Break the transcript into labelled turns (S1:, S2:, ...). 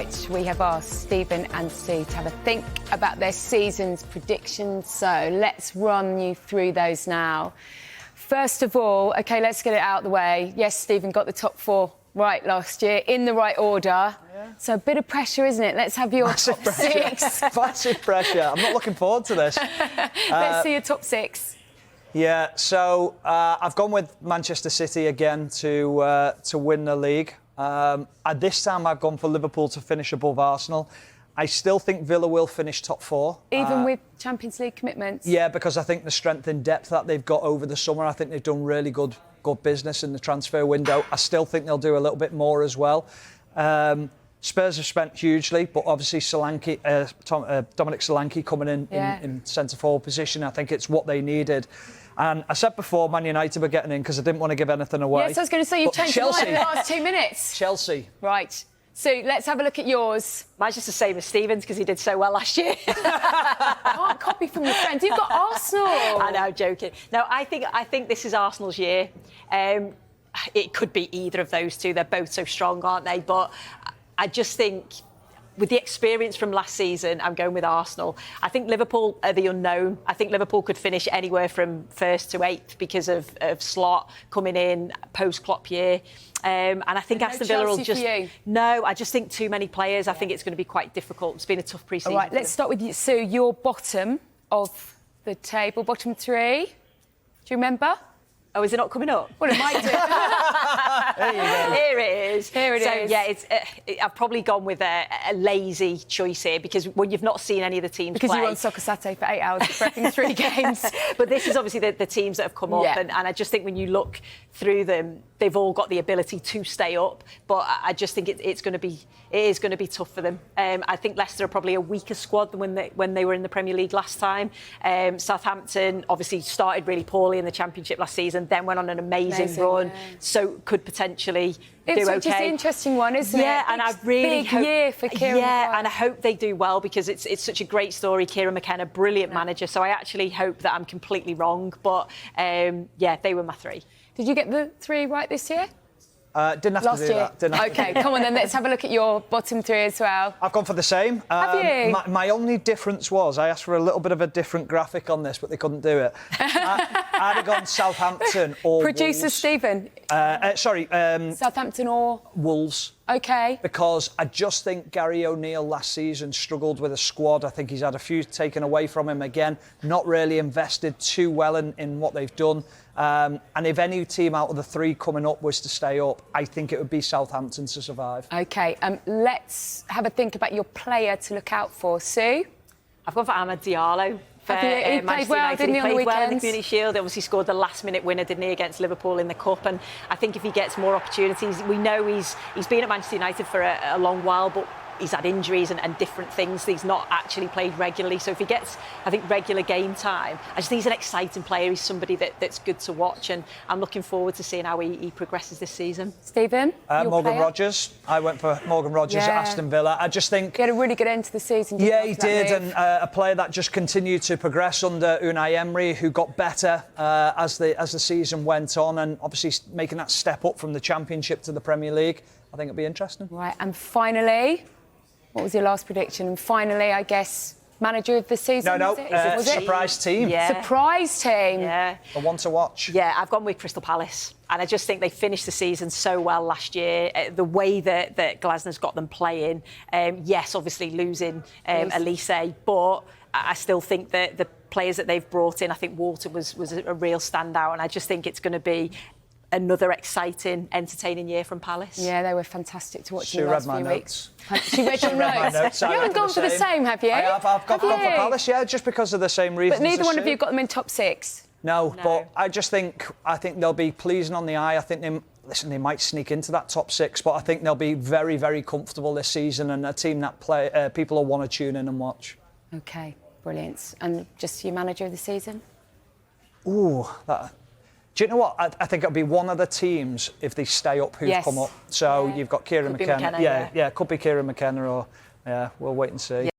S1: which we have asked Stephen and Sue to have a think about their season's predictions. So let's run you through those now. First of all, OK, let's get it out of the way. Yes, Stephen got the top 4 right last year, in the right order. Yeah. So a bit of pressure, isn't it? Let's have your top 6.
S2: Massive pressure. I'm not looking forward to this.
S1: Let's see your top 6.
S2: Yeah, so I've gone with Manchester City again to win the league. At this time, I've gone for Liverpool to finish above Arsenal. I still think Villa will finish top 4.
S1: Even with Champions League commitments?
S2: Yeah, because I think the strength and depth that they've got over the summer, I think they've done really good business in the transfer window. I still think they'll do a little bit more as well. Spurs have spent hugely, but obviously Dominic Solanke coming in centre-forward position, I think it's what they needed. And I said before Man United were getting in because I didn't want to give anything away.
S1: Yes, I was going to say, you've changed your mind in the last 2 minutes.
S2: Chelsea.
S1: Right. So let's have a look at yours.
S3: Mine's just the same as Stephen's because he did so well last year.
S1: Can't copy from your friends. You've got Arsenal.
S3: I know, I'm joking. No, I think this is Arsenal's year. It could be either of those two. They're both so strong, aren't they? But I just think, with the experience from last season, I'm going with Arsenal. I think Liverpool are the unknown. I think Liverpool could finish anywhere from 1st to 8th because of Slot coming in post-Klopp year. And I think Aston Villa will just... No, I just think too many players. I think it's going to be quite difficult. It's been a tough pre-season.
S1: All right, let's start with you. So your bottom of the table, bottom 3. Do you remember?
S3: Oh, is it not coming up?
S1: Well, it might do.
S2: There you go.
S3: Here it is.
S1: Here it is.
S3: Yeah, I've probably gone with a lazy choice here because when you've not seen any of the teams
S1: because
S3: play...
S1: you were on Soccer Saturday for 8 hours prepping 3 games.
S3: But this is obviously the teams that have come up, and I just think when you look through them, they've all got the ability to stay up. But I just think it is going to be tough for them. I think Leicester are probably a weaker squad than when they were in the Premier League last time. Southampton obviously started really poorly in the Championship last season, then went on an amazing run, so could potentially do okay.
S1: It's just an interesting one, isn't it?
S3: Yeah, and I really
S1: hope... year for Kieran McKenna.
S3: Yeah, and I hope they do well because it's such a great story. Kieran McKenna, brilliant manager, so I actually hope that I'm completely wrong. But, yeah, they were my 3.
S1: Did you get the 3 right this year?
S2: Didn't have to do that.
S1: OK, come on then, let's have a look at your bottom 3 as well.
S2: I've gone for the same.
S1: Have you?
S2: My only difference was I asked for a little bit of a different graphic on this, but they couldn't do it. I'd have gone Southampton or
S1: Producer
S2: Wolves.
S1: Stephen. Southampton or...
S2: Wolves.
S1: OK.
S2: Because I just think Gary O'Neill last season struggled with a squad. I think he's had a few taken away from him again. Not really invested too well in what they've done. And if any team out of the 3 coming up was to stay up, I think it would be Southampton to survive.
S1: OK, let's have a think about your player to look out for. Sue?
S3: I've gone for Amad Diallo.
S1: He played well, didn't he, on the weekends?
S3: He played well in the Community Shield. He obviously scored the last-minute winner, didn't he, against Liverpool in the Cup. And I think if he gets more opportunities, we know he's been at Manchester United for a long while, but he's had injuries and different things. He's not actually played regularly. So if he gets, I think, regular game time, I just think he's an exciting player. He's somebody that's good to watch. And I'm looking forward to seeing how he progresses this season.
S1: Stephen?
S2: Morgan Rogers. I went for Morgan Rogers at Aston Villa. I just think...
S1: He had a really good end to the season.
S2: Yeah, he did. And a player that just continued to progress under Unai Emery, who got better as the season went on. And obviously making that step up from the Championship to the Premier League. I think it'll be interesting.
S1: Right, and finally... What was your last prediction? And finally, I guess, manager of the season,
S2: was
S1: it?
S2: Surprise team.
S3: Yeah.
S1: Surprise team.
S3: Yeah.
S2: The one to watch.
S3: Yeah, I've gone with Crystal Palace. And I just think they finished the season so well last year. The way that Glasner's got them playing, yes, obviously losing Elise, but I still think that the players that they've brought in, I think Walter was a real standout. And I just think it's going to be another exciting, entertaining year from Palace.
S1: Yeah, they were fantastic to watch in the last few weeks.
S2: She read
S1: your notes. You haven't gone for the same, have you?
S2: I have. I've gone for Palace, yeah, just because of the same reasons.
S1: But neither one of you got them in top 6.
S2: No, but I think they'll be pleasing on the eye. I think they might sneak into that top 6, but I think they'll be very, very comfortable this season and a team that people will want to tune in and watch. OK, brilliant. And just your manager of the season? Ooh, do you know what? I think it'll be one of the teams, if they stay up, who's come up. So you've got Kieran McKenna. Yeah, could be Kieran McKenna or... Yeah, we'll wait and see.